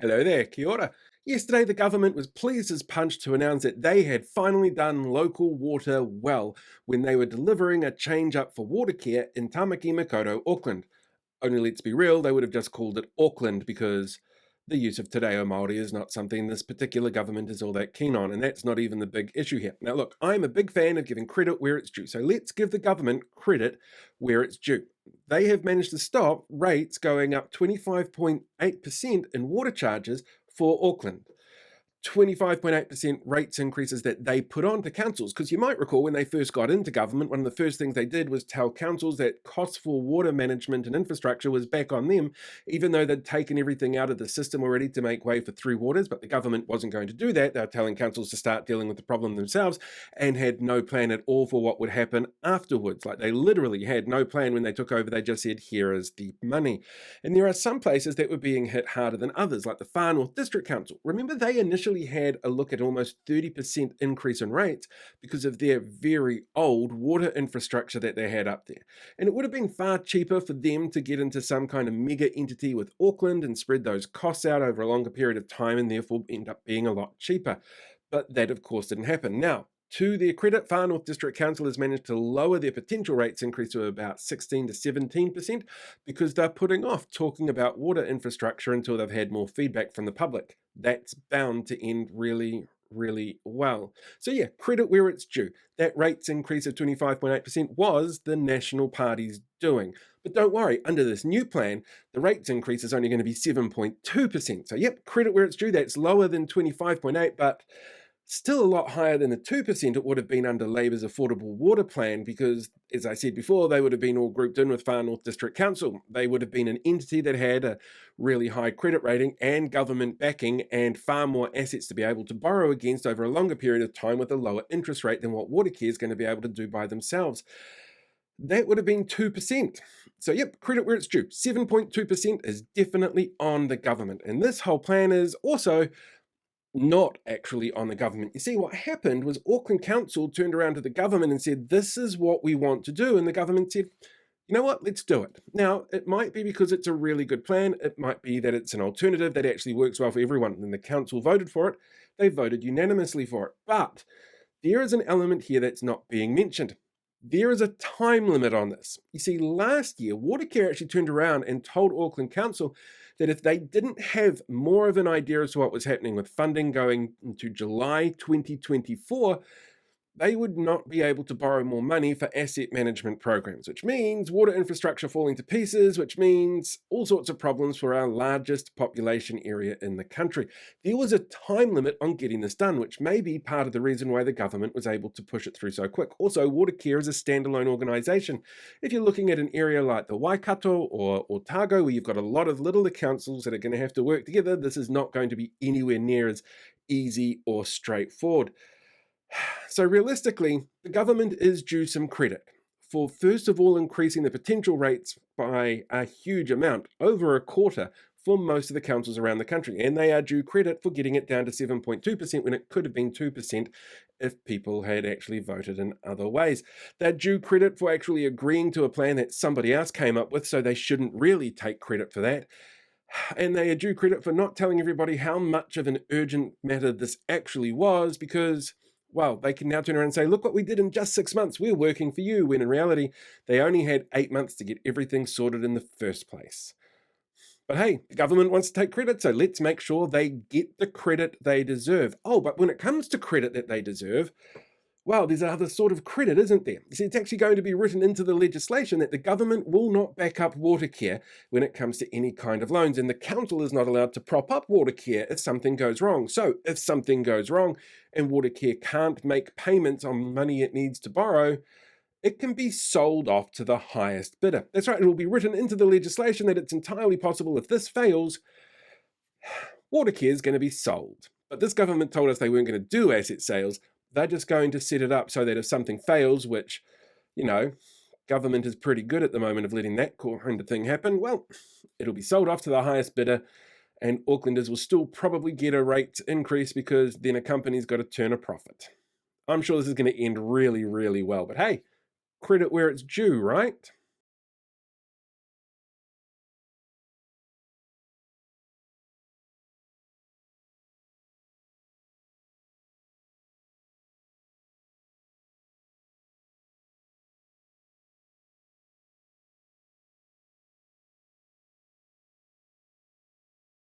Hello there, kia ora. Yesterday, the government was pleased as punch to announce that they had finally done local water well when they were delivering a change up for Watercare in Tamaki Makaurau, Auckland. Only let's be real, they would have just called it Auckland because the use of te reo Māori is not something this particular government is all that keen on, and that's not even the big issue here. Now, look, I'm a big fan of giving credit where it's due, so let's give the government credit where it's due. They have managed to stop rates going up 25.8% in water charges for Auckland. 25.8% rates increases that they put on to councils. Because you might recall when they first got into government, one of the first things they did was tell councils that costs for water management and infrastructure was back on them, even though they'd taken everything out of the system already to make way for Three Waters. But the government wasn't going to do that. They were telling councils to start dealing with the problem themselves and had no plan at all for what would happen afterwards. Like they literally had no plan when they took over. They just said, here is the money. And there are some places that were being hit harder than others, like the Far North District Council. Remember, they initially had a look at almost 30% increase in rates because of their very old water infrastructure that they had up there. And it would have been far cheaper for them to get into some kind of mega entity with Auckland and spread those costs out over a longer period of time and therefore end up being a lot cheaper. But that, of course, didn't happen. Now, to their credit, Far North District Council has managed to lower their potential rates increase to about 16 to 17% because they're putting off talking about water infrastructure until they've had more feedback from the public. That's bound to end really well. So yeah, credit where it's due. That rates increase of 25.8% was the National Party's doing. But don't worry, under this new plan, the rates increase is only going to be 7.2%. So yep, credit where it's due. That's lower than 25.8, but still a lot higher than the 2% it would have been under Labour's Affordable Water Plan because, as I said before, they would have been all grouped in with Far North District Council. They would have been an entity that had a really high credit rating and government backing and far more assets to be able to borrow against over a longer period of time with a lower interest rate than what Watercare is going to be able to do by themselves. That would have been 2%. So yep, credit where it's due. 7.2% is definitely on the government. And this whole plan is also not actually on the government. You see, what happened was Auckland Council turned around to the government and said, this is what we want to do. And the government said, you know what, let's do it. Now, it might be because it's a really good plan. It might be that it's an alternative that actually works well for everyone. And the council voted for it. They voted unanimously for it. But there is an element here that's not being mentioned. There is a time limit on this. You see, last year, Watercare actually turned around and told Auckland Council that if they didn't have more of an idea as to what was happening with funding going into July 2024, they would not be able to borrow more money for asset management programs, which means water infrastructure falling to pieces, which means all sorts of problems for our largest population area in the country. There was a time limit on getting this done, which may be part of the reason why the government was able to push it through so quick. Also, Watercare is a standalone organisation. If you're looking at an area like the Waikato or Otago, where you've got a lot of little councils that are going to have to work together, this is not going to be anywhere near as easy or straightforward. So realistically, the government is due some credit for first of all increasing the potential rates by a huge amount, over a quarter, for most of the councils around the country. And they are due credit for getting it down to 7.2% when it could have been 2% if people had actually voted in other ways. They're due credit for actually agreeing to a plan that somebody else came up with, so they shouldn't really take credit for that. And they are due credit for not telling everybody how much of an urgent matter this actually was because, well, they can now turn around and say, look what we did in just 6 months. We're working for you. When in reality, they only had 8 months to get everything sorted in the first place. But hey, the government wants to take credit, so let's make sure they get the credit they deserve. Oh, but when it comes to credit that they deserve, well, there's another sort of credit, isn't there? You see, it's actually going to be written into the legislation that the government will not back up Watercare when it comes to any kind of loans, and the council is not allowed to prop up Watercare if something goes wrong. So if something goes wrong and Watercare can't make payments on money it needs to borrow, it can be sold off to the highest bidder. That's right, it will be written into the legislation that it's entirely possible if this fails, Watercare is going to be sold. But this government told us they weren't going to do asset sales. They're just going to set it up so that if something fails, which, government is pretty good at the moment of letting that kind of thing happen, well, it'll be sold off to the highest bidder and Aucklanders will still probably get a rate increase because then a company's got to turn a profit. I'm sure this is going to end really well, but hey, credit where it's due, right?